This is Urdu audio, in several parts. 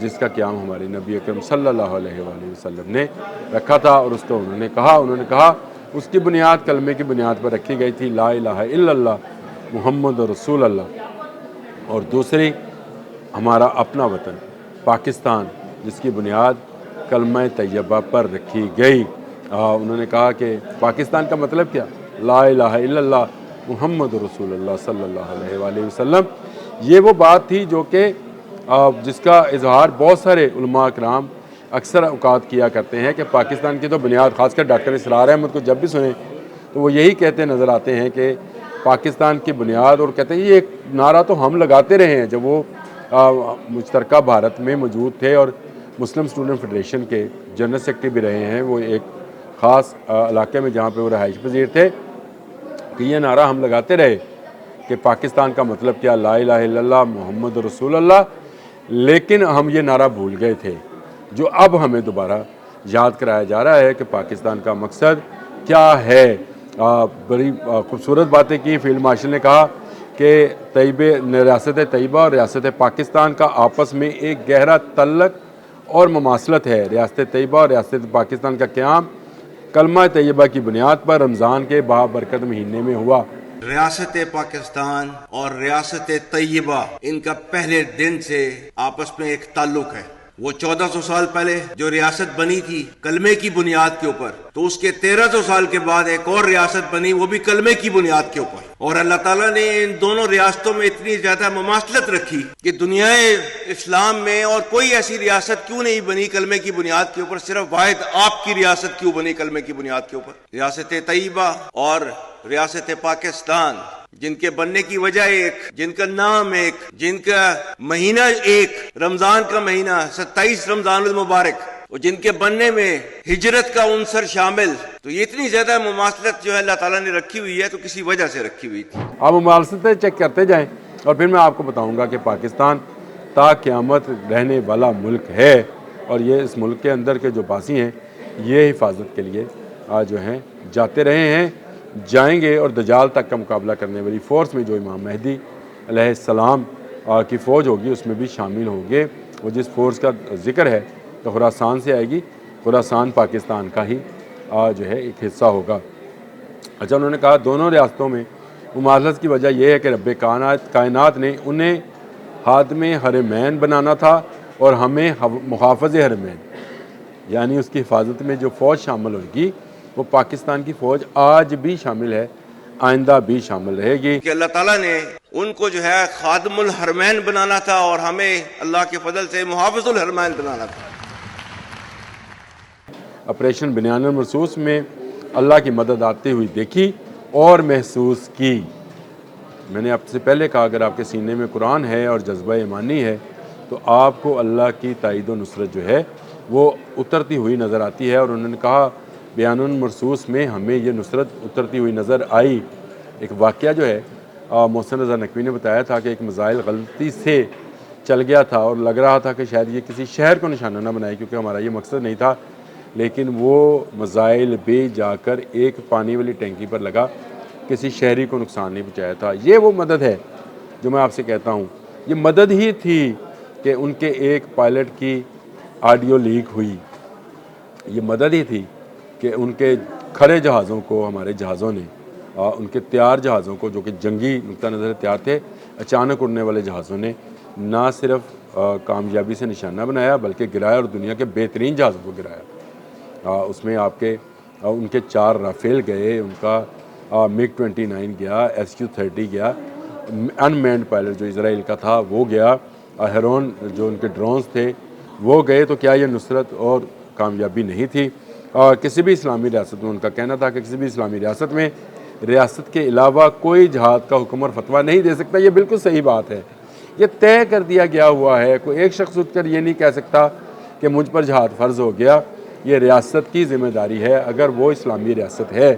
جس کا قیام ہمارے نبی اکرم صلی اللہ علیہ وآلہ وسلم نے رکھا تھا، اور اس کو انہوں نے کہا اس کی بنیاد کلمے کی بنیاد پر رکھی گئی تھی، لا الہ الا اللہ محمد رسول اللہ۔ اور دوسری ہمارا اپنا وطن پاکستان، جس کی بنیاد کلمہ طیبہ پر رکھی گئی۔ انہوں نے کہا کہ پاکستان کا مطلب کیا؟ لا الہ الا اللہ محمد رسول اللہ صلی اللہ علیہ وآلہ وسلم۔ یہ وہ بات تھی جو کہ جس کا اظہار بہت سارے علماء اکرام اکثر اوقات کیا کرتے ہیں کہ پاکستان کی تو بنیاد، خاص کر ڈاکٹر اسرار احمد کو جب بھی سنیں تو وہ یہی کہتے نظر آتے ہیں کہ پاکستان کی بنیاد، اور کہتے ہیں یہ ایک نعرہ تو ہم لگاتے رہے ہیں جب وہ مشترکہ بھارت میں موجود تھے اور مسلم اسٹوڈنٹ فیڈریشن کے جنرل سیکرٹری بھی رہے ہیں، وہ ایک خاص علاقے میں جہاں پہ وہ رہائش پذیر تھے، کہ یہ نعرہ ہم لگاتے رہے کہ پاکستان کا مطلب کیا، لا الہ الا اللہ محمد رسول اللہ، لیکن ہم یہ نعرہ بھول گئے تھے، جو اب ہمیں دوبارہ یاد کرایا جا رہا ہے کہ پاکستان کا مقصد کیا ہے۔ بڑی خوبصورت باتیں کی فیلڈ مارشل نے، کہا کہ ریاست طیبہ اور ریاست پاکستان کا آپس میں ایک گہرا تعلق اور مماثلت ہے۔ ریاست طیبہ اور ریاست پاکستان کا قیام کلمہ طیبہ کی بنیاد پر رمضان کے بابرکت مہینے میں ہوا۔ ریاست پاکستان اور ریاست طیبہ، ان کا پہلے دن سے آپس میں ایک تعلق ہے۔ وہ 1400 سال پہلے جو ریاست بنی تھی کلمے کی بنیاد کے اوپر، تو اس کے 1300 سال کے بعد ایک اور ریاست بنی، وہ بھی کلمے کی بنیاد کے اوپر، اور اللہ تعالیٰ نے ان دونوں ریاستوں میں اتنی زیادہ مماثلت رکھی کہ دنیا اسلام میں اور کوئی ایسی ریاست کیوں نہیں بنی کلمے کی بنیاد کے اوپر، صرف واحد آپ کی ریاست کیوں بنی کلمے کی بنیاد کے اوپر۔ ریاست طیبہ اور ریاست پاکستان، جن کے بننے کی وجہ ایک، جن کا نام ایک، جن کا مہینہ ایک، رمضان کا مہینہ 27 رمضان المبارک، اور جن کے بننے میں ہجرت کا عنصر شامل، تو یہ اتنی زیادہ مماثلت جو ہے اللہ تعالیٰ نے رکھی ہوئی ہے، تو کسی وجہ سے رکھی ہوئی تھی۔ آپ مماثلتیں چیک کرتے جائیں اور پھر میں آپ کو بتاؤں گا کہ پاکستان تا قیامت رہنے والا ملک ہے، اور یہ اس ملک کے اندر کے جو باسی ہیں یہ حفاظت کے لیے جو ہیں جاتے رہے ہیں، جائیں گے، اور دجال تک کا مقابلہ کرنے والی فورس میں جو امام مہدی علیہ السلام کی فوج ہوگی اس میں بھی شامل ہوں گے۔ وہ جس فورس کا ذکر ہے تو خراسان سے آئے گی، خراسان پاکستان کا ہی جو ہے ایک حصہ ہوگا۔ اچھا، انہوں نے کہا دونوں ریاستوں میں مماثلت کی وجہ یہ ہے کہ رب کائنات نے انہیں خادم حرمین بنانا تھا، اور ہمیں محافظ حرمین، یعنی اس کی حفاظت میں جو فوج شامل ہوگی وہ پاکستان کی فوج آج بھی شامل ہے، آئندہ بھی شامل رہے گی۔ کہ اللہ تعالیٰ نے ان کو جو ہے خادم الحرمین بنانا تھا، اور ہمیں اللہ کے فضل سے محافظ الحرمین بنانا تھا۔ آپریشن بنیان المرصوص میں اللہ کی مدد آتی ہوئی دیکھی اور محسوس کی۔ میں نے آپ سے پہلے کہا اگر آپ کے سینے میں قرآن ہے اور جذبہ ایمانی ہے تو آپ کو اللہ کی تائید و نصرت جو ہے وہ اترتی ہوئی نظر آتی ہے، اور انہوں نے کہا بیان المرصوص میں ہمیں یہ نصرت اترتی ہوئی نظر آئی۔ ایک واقعہ جو ہے محسن رضا نقوی نے بتایا تھا کہ ایک میزائل غلطی سے چل گیا تھا، اور لگ رہا تھا کہ شاید یہ کسی شہر کو نشانہ نہ بنائے کیونکہ ہمارا یہ مقصد نہیں تھا، لیکن وہ میزائل بھی جا کر ایک پانی والی ٹینکی پر لگا، کسی شہری کو نقصان نہیں پہنچایا تھا۔ یہ وہ مدد ہے جو میں آپ سے کہتا ہوں، یہ مدد ہی تھی کہ ان کے ایک پائلٹ کی آڈیو لیک ہوئی، یہ مدد ہی تھی کہ ان کے کھڑے جہازوں کو ہمارے جہازوں نے، ان کے تیار جہازوں کو جو کہ جنگی نقطہ نظر تیار تھے، اچانک اڑنے والے جہازوں نے نہ صرف کامیابی سے نشانہ بنایا بلکہ گرایا، اور دنیا کے بہترین جہازوں کو گرایا۔ اس میں آپ کے ان کے 4 رافیل گئے، ان کا MiG 29 گیا، SU-30 گیا، ان مینڈ پائلٹ جو اسرائیل کا تھا وہ گیا، ہیرون جو ان کے ڈرونز تھے وہ گئے۔ تو کیا یہ نصرت اور کامیابی نہیں تھی؟ کسی بھی اسلامی ریاست میں ان کا کہنا تھا کہ کسی بھی اسلامی ریاست میں ریاست کے علاوہ کوئی جہاد کا حکم اور فتویٰ نہیں دے سکتا۔ یہ بالکل صحیح بات ہے، یہ طے کر دیا گیا ہوا ہے، کوئی ایک شخص اٹھ کر یہ نہیں کہہ سکتا کہ مجھ پر جہاد فرض ہو گیا۔ یہ ریاست کی ذمہ داری ہے، اگر وہ اسلامی ریاست ہے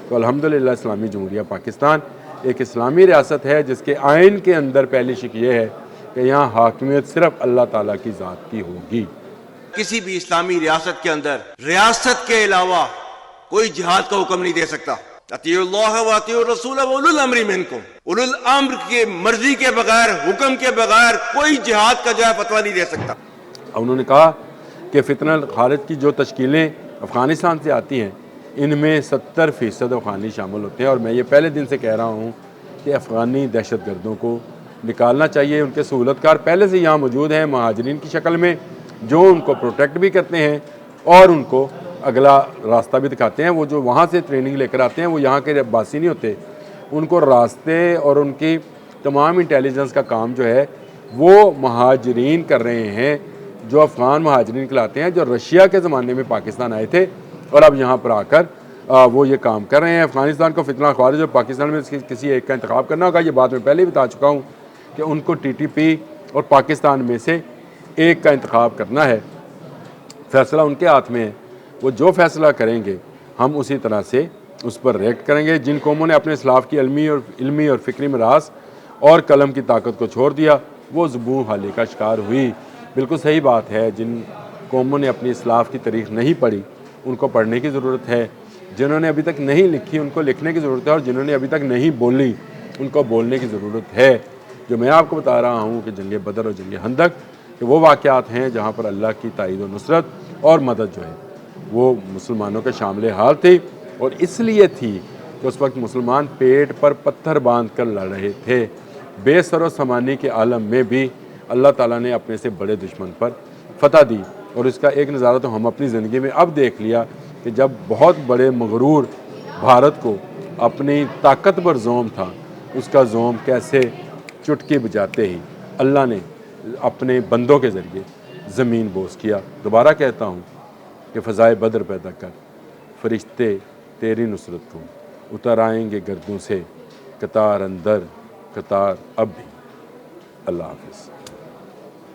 تو الحمدللہ اسلامی جمہوریہ پاکستان ایک اسلامی ریاست ہے جس کے آئین کے اندر پہلی شک یہ ہے کہ یہاں حاکمیت صرف اللہ تعالیٰ کی ذات کی ہوگی۔ کسی بھی اسلامی ریاست کے اندر ریاست کے علاوہ کوئی جہاد کا حکم نہیں دے سکتا۔ اطیعوا اللہ و اطیعوا الرسول و اولو الامر منکم، اولو الامر کی مرضی کے بغیر، حکم کے بغیر کوئی جہاد کا جو ہے فتویٰ نہیں دے سکتا۔ انہوں نے کہا کہ فتنہ خارج کی جو تشکیلیں افغانستان سے آتی ہیں ان میں 70% افغانی شامل ہوتے ہیں، اور میں یہ پہلے دن سے کہہ رہا ہوں کہ افغانی دہشت گردوں کو نکالنا چاہیے۔ ان کے سہولت کار پہلے سے یہاں موجود ہیں مہاجرین کی شکل میں، جو ان کو پروٹیکٹ بھی کرتے ہیں اور ان کو اگلا راستہ بھی دکھاتے ہیں۔ وہ جو وہاں سے ٹریننگ لے کر آتے ہیں وہ یہاں کے باسی نہیں ہوتے، ان کو راستے اور ان کی تمام انٹیلیجنس کا کام جو ہے وہ مہاجرین کر رہے ہیں، جو افغان مہاجرین کہلاتے ہیں، جو رشیا کے زمانے میں پاکستان آئے تھے اور اب یہاں پر آ کر وہ یہ کام کر رہے ہیں۔ افغانستان کو فتنہ خارج اور پاکستان میں کسی ایک کا انتخاب کرنا ہوگا۔ یہ بات میں پہلے بھی بتا چکا ہوں کہ ان کو ٹی ٹی پی اور پاکستان میں سے ایک کا انتخاب کرنا ہے، فیصلہ ان کے ہاتھ میں ہے۔ وہ جو فیصلہ کریں گے ہم اسی طرح سے اس پر ریئیکٹ کریں گے۔ جن قوموں نے اپنے اسلاف کی علمی اور فکری میراث اور قلم کی طاقت کو چھوڑ دیا وہ ذبوں حالی کا شکار ہوئی۔ بالکل صحیح بات ہے، جن قوموں نے اپنی اسلاف کی تاریخ نہیں پڑھی ان کو پڑھنے کی ضرورت ہے، جنہوں نے ابھی تک نہیں لکھی ان کو لکھنے کی ضرورت ہے، اور جنہوں نے ابھی تک نہیں بولی ان کو بولنے کی ضرورت ہے۔ جو میں آپ کو بتا رہا ہوں کہ جنگ بدر اور جنگ خندق کہ وہ واقعات ہیں جہاں پر اللہ کی تائید و نصرت اور مدد جو ہے وہ مسلمانوں کے شامل حال تھی، اور اس لیے تھی کہ اس وقت مسلمان پیٹ پر پتھر باندھ کر لڑ رہے تھے۔ بے سر و سامانی کے عالم میں بھی اللہ تعالیٰ نے اپنے سے بڑے دشمن پر فتح دی، اور اس کا ایک نظارہ تو ہم اپنی زندگی میں اب دیکھ لیا کہ جب بہت بڑے مغرور بھارت کو اپنی طاقتور زوم تھا، اس کا زوم کیسے چٹکی بجاتے ہی اللہ نے اپنے بندوں کے ذریعے زمین بوس کیا۔ دوبارہ کہتا ہوں کہ فضائے بدر پیدا کر، فرشتے تیری نصرت کو اتر آئیں گے گردوں سے، قطار اندر قطار اب بھی۔ اللہ حافظ۔